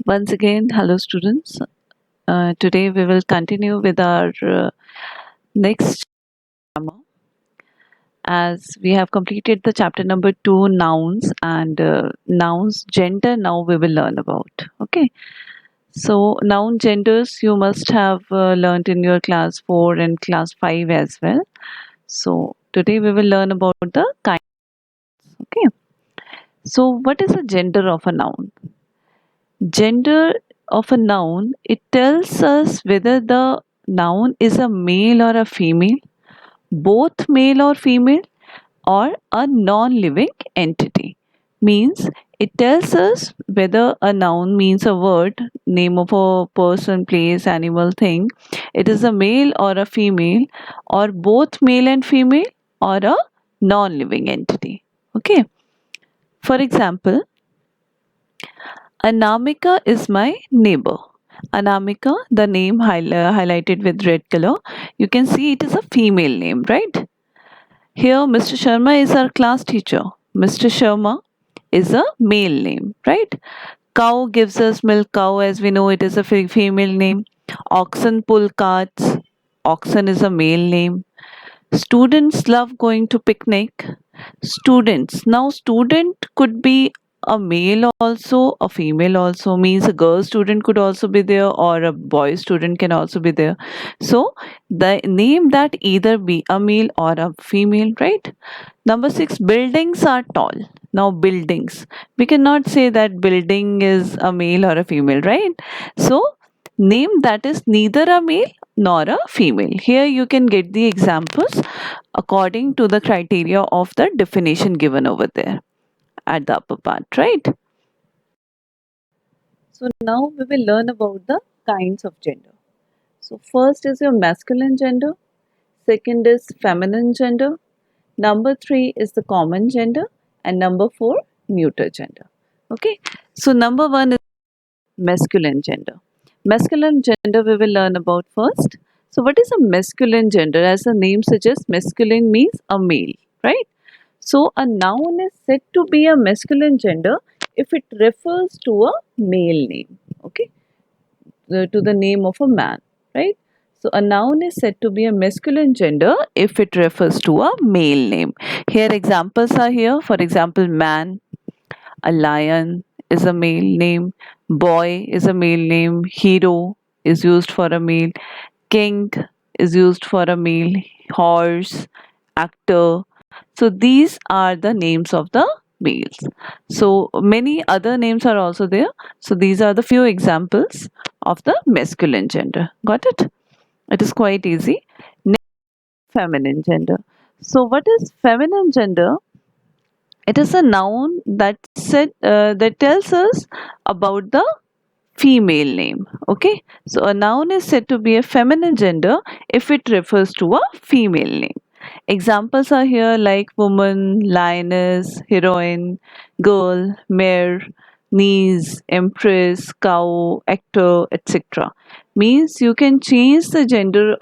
Once again, hello students. Today we will continue with our next grammar as we have completed the chapter number 2 nouns and nouns gender now we will learn about. Okay. So noun genders you must have learned in your class 4 and class 5 as well. So today we will learn about the kind. Okay. So what is the gender of a noun? Gender of a noun, it tells us whether the noun is a male or a female, both male or female, or a non-living entity. Means it tells us whether a noun means a word, name of a person, place, animal, thing. It is a male or a female, or both male and female, or a non-living entity. Okay. For example, Anamika is my neighbor. Anamika, the name highlighted with red color, you can see it is a female name, right? Here, Mr. Sharma is our class teacher. Mr. Sharma is a male name, right? Cow gives us milk, cow, as we know, it is a female name. Oxen pull carts, oxen is a male name. Students love going to picnic. Students. Now, student could be a male also, a female also, means a girl student could also be there, or a boy student can also be there. So, the name that either be a male or a female, right? Number 6, buildings are tall. Now, buildings. We cannot say that building is a male or a female, right? So, name that is neither a male nor a female. Here you can get the examples according to the criteria of the definition given over there at the upper part, right? So now we will learn about the kinds of gender. So first is your masculine gender, second is feminine gender, number 3 is the common gender, and number 4 neuter gender. Okay, so number 1 is masculine gender. Masculine gender we will learn about first. So what is a masculine gender? As the name suggests, masculine means a male, right? So a noun is said to be a masculine gender if it refers to a male name, okay, to the name of a man, right? So a noun is said to be a masculine gender if it refers to a male name. Here examples are here. For example, man, a lion is a male name, boy is a male name, hero is used for a male, king is used for a male, horse, actor. So these are the names of the males. So many other names are also there. So these are the few examples of the masculine gender. Got it? It is quite easy. Next, feminine gender. So what is feminine gender? It is a noun that tells us about the female name. Okay, so a noun is said to be a feminine gender if it refers to a female name. Examples are here like woman, lioness, heroine, girl, mare, niece, empress, cow, actor, etc. Means you can change the gender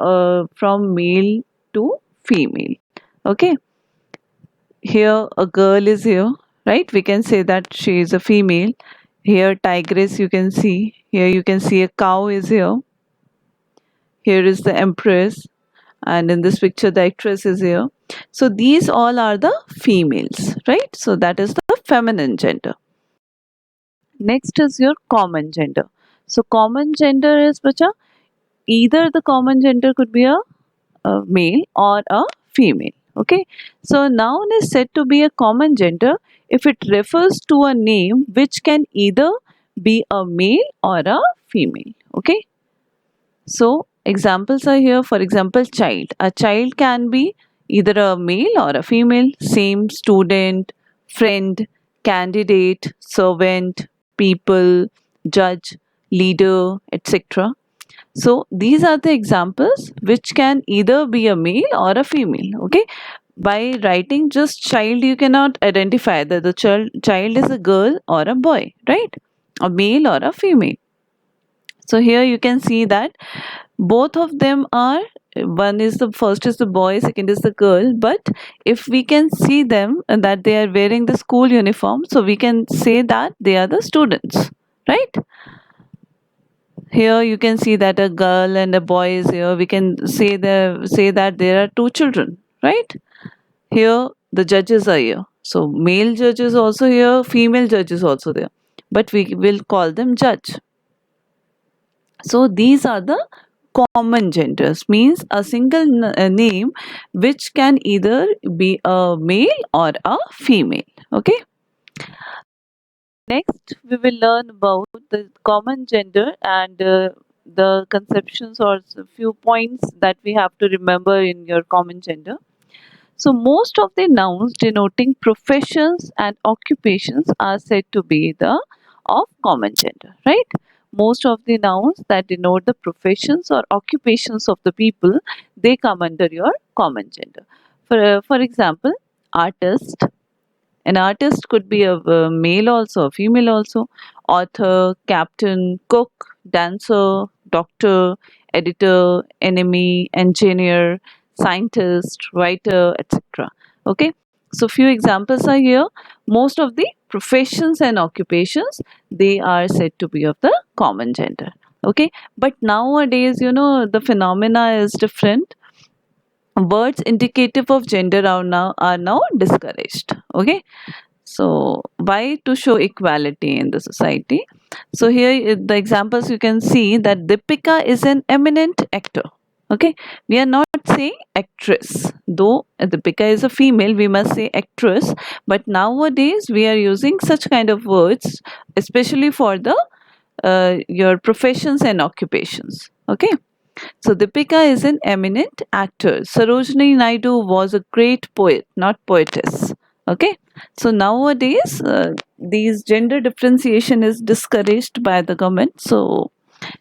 from male to female. Okay, here a girl is here, right? We can say that she is a female. Here tigress you can see. Here you can see a cow is here. Here is the empress, and in this picture the actress is here. So these all are the females, right? So that is the feminine gender. Next is your common gender. So common gender is bacha, either the common gender could be a male or a female. Okay, so noun is said to be a common gender if it refers to a name which can either be a male or a female. Okay, so examples are here. For example, child. A child can be either a male or a female. Same, student, friend, candidate, servant, people, judge, leader, etc. So these are the examples which can either be a male or a female. Okay, by writing just child you cannot identify that the child is a girl or a boy, right? A male or a female. So here you can see that both of them are, one is the first is the boy, second is the girl, but if we can see them and that they are wearing the school uniform, so we can say that they are the students, right? Here you can see that a girl and a boy is here. We can say that there are two children, right? Here the judges are here. So male judge is also here, female judge is also there. But we will call them judge. So these are the common genders, means a single name which can either be a male or a female. Okay. Next, we will learn about the common gender and the conceptions or few points that we have to remember in your common gender. So, most of the nouns denoting professions and occupations are said to be the of common gender, right? Most of the nouns that denote the professions or occupations of the people, they come under your common gender. For example, artist, an artist could be a male also, a female also. Author, captain, cook, dancer, doctor, editor, enemy, engineer, scientist, writer, etc. Okay. So few examples are here. Most of the professions and occupations, they are said to be of the common gender. Okay. But nowadays, the phenomena is different. Words indicative of gender are now discouraged. Okay. So why? To show equality in the society. So here the examples you can see that Deepika is an eminent actor. Okay, we are not saying actress. Though Deepika is a female, we must say actress. But nowadays we are using such kind of words, especially for the your professions and occupations. Okay. So Deepika is an eminent actor. Sarojini Naidu was a great poet, not poetess. Okay. So nowadays, these gender differentiation is discouraged by the government. So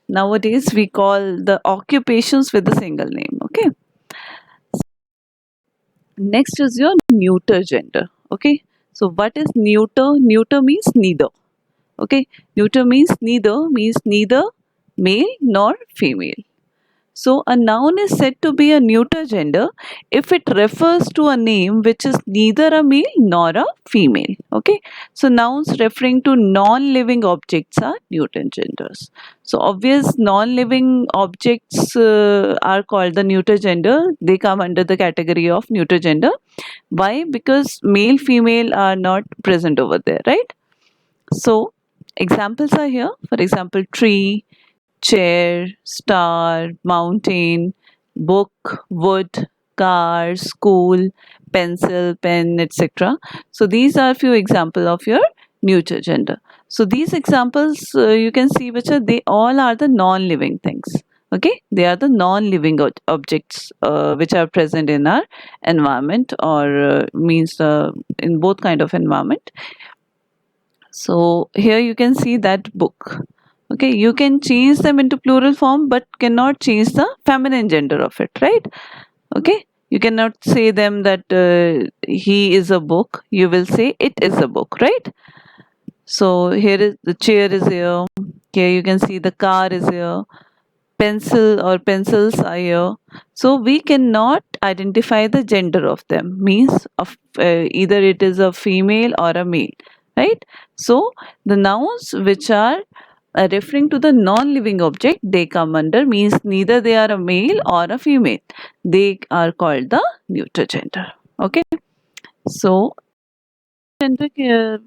nowadays we call the occupations with a single name. Okay. Next is your neuter gender. Okay. So what is neuter? Neuter means neither. Okay. Neuter means neither male nor female. So, a noun is said to be a neuter gender if it refers to a name which is neither a male nor a female. Okay. So, nouns referring to non living objects are neuter genders. So, obvious non living objects are called the neuter gender. They come under the category of neuter gender. Why? Because male, female are not present over there, right? So, examples are here. For example, tree, chair, star, mountain, book, wood, car, school, pencil, pen, etc. So these are few examples of your neuter gender. So these examples you can see which are they all are the non-living things. Okay, they are the non-living objects which are present in our environment or means in both kind of environment. So here you can see that book. Okay, you can change them into plural form but cannot change the feminine gender of it, right? Okay, you cannot say them that he is a book. You will say it is a book, right? So here is the chair is here. Here you can see the car is here. Pencil or pencils are here. So we cannot identify the gender of them. Means of either it is a female or a male, right? So the nouns which are referring to the non-living object, they come under means neither they are a male or a female. They are called the neuter gender. Okay. So gender,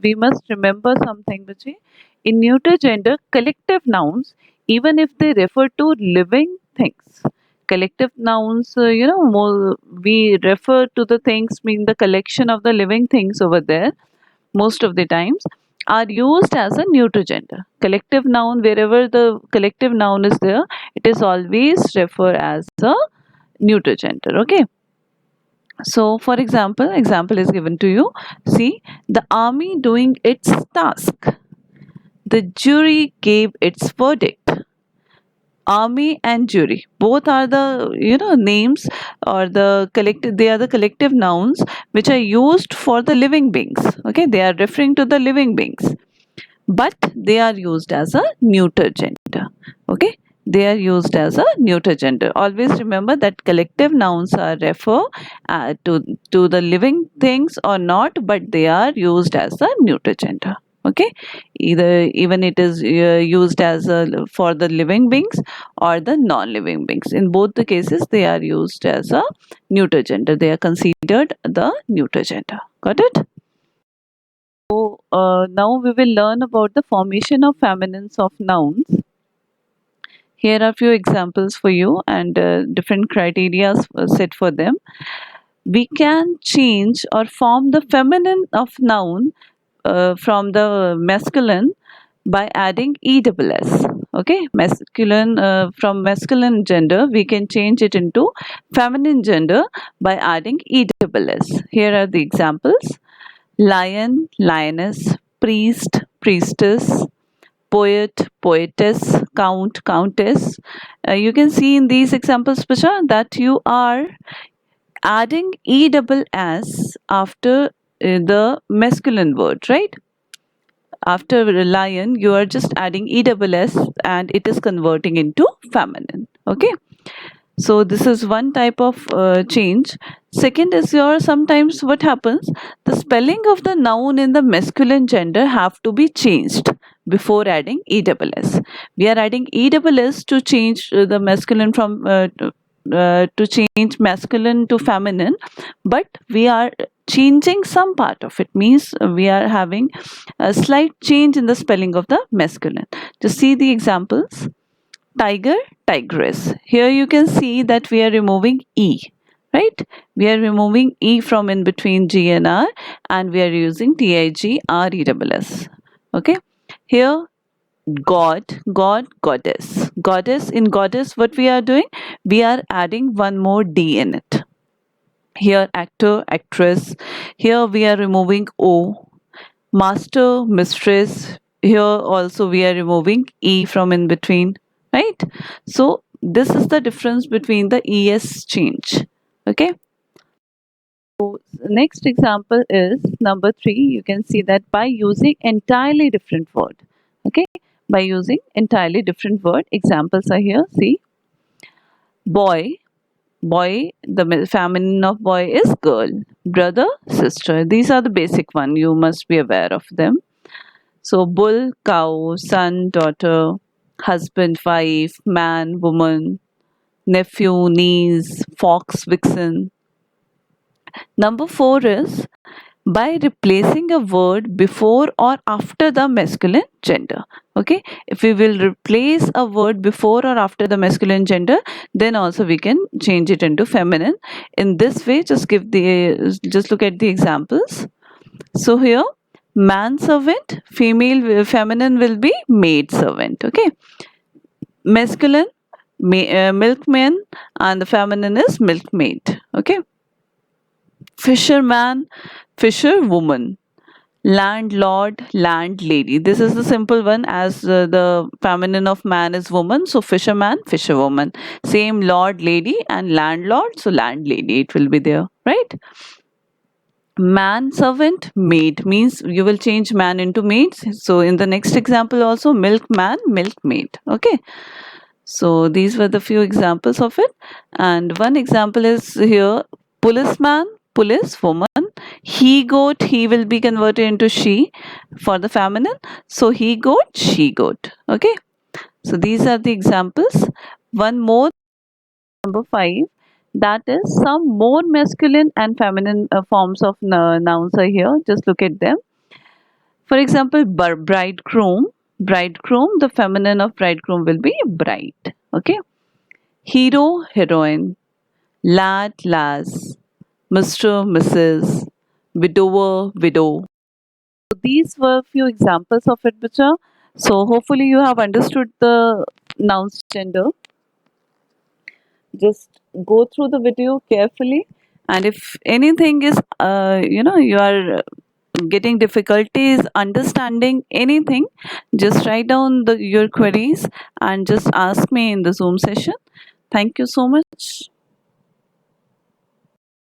we must remember something, Bachi. In neuter gender, collective nouns, even if they refer to living things, collective nouns, more, we refer to the things, mean the collection of the living things over there, most of the times, are used as a neuter gender. Collective noun, wherever the collective noun is there, it is always referred as a neuter gender. Okay. So, for example is given to you. See, the army doing its task. The jury gave its verdict. Army and jury, both are the names or the collective. They are the collective nouns which are used for the living beings. Okay, they are referring to the living beings, but they are used as a neuter gender. Okay, they are used as a neuter gender. Always remember that collective nouns are refer to the living things or not, but they are used as a neuter gender. Okay, either even it is used as for the living beings or the non-living beings. In both the cases, they are used as a neuter gender. They are considered the neuter gender. Got it? So now we will learn about the formation of feminines of nouns. Here are few examples for you and different criteria set for them. We can change or form the feminine of noun from the masculine by adding ESS. Okay, masculine from masculine gender, we can change it into feminine gender by adding ESS. Here are the examples: lion, lioness, priest, priestess, poet, poetess, count, countess. You can see in these examples, Pasha, that you are adding ESS after the masculine word, right? After lion, you are just adding ESS and it is converting into feminine. Okay. So this is one type of change. Second is your sometimes what happens, the spelling of the noun in the masculine gender have to be changed before adding ESS. We are adding ESS to change the masculine from to change masculine to feminine, but we are changing some part of it, means we are having a slight change in the spelling of the masculine. Just see the examples: tiger, tigress. Here you can see that we are removing E, right? We are removing E from in between G and R, and we are using TIGRESS. Okay. Here, God, God, goddess. Goddess, in goddess, what we are doing? We are adding one more D in it. Here, actor, actress. Here we are removing O. Master, mistress. Here also we are removing E from in between, right? So this is the difference between the ES change. Okay. So next example is number 3. You can see that by using entirely different word. Okay. By using entirely different word. Examples are here. See. Boy. Boy, the feminine of boy is girl. Brother, sister. These are the basic one. You must be aware of them. So bull, cow, son, daughter, husband, wife, man, woman, nephew, niece, fox, vixen. Number 4 is by replacing a word before or after the masculine gender. Okay, if we will replace a word before or after the masculine gender, then also we can change it into feminine. In this way, just look at the examples. So here, man servant, female, feminine will be maid servant. Okay, masculine, milkman, and the feminine is milkmaid. Okay, fisherman, fisherwoman, landlord, landlady. This is the simple one, as the feminine of man is woman, so fisherman, fisherwoman. Same lord, lady, and landlord, so landlady it will be there, right? Man servant, maid, means you will change man into maid. So in the next example also, milkman, milkmaid. Okay, so these were the few examples of it, and one example is here: policeman, police woman. He goat, he will be converted into she for the feminine, so he goat, she goat. Okay, so these are the examples. One more, number 5, that is some more masculine and feminine forms of nouns are here. Just look at them. For example, bridegroom. Bridegroom, the feminine of bridegroom will be bride. Okay. Hero, heroine. Lad, lass. Mr., Mrs. Widower, widow. So these were few examples of it, Bacha. So hopefully you have understood the nouns gender. Just go through the video carefully, and if anything is you are getting difficulties understanding anything, just write down your queries and just ask me in the Zoom session. Thank you so much.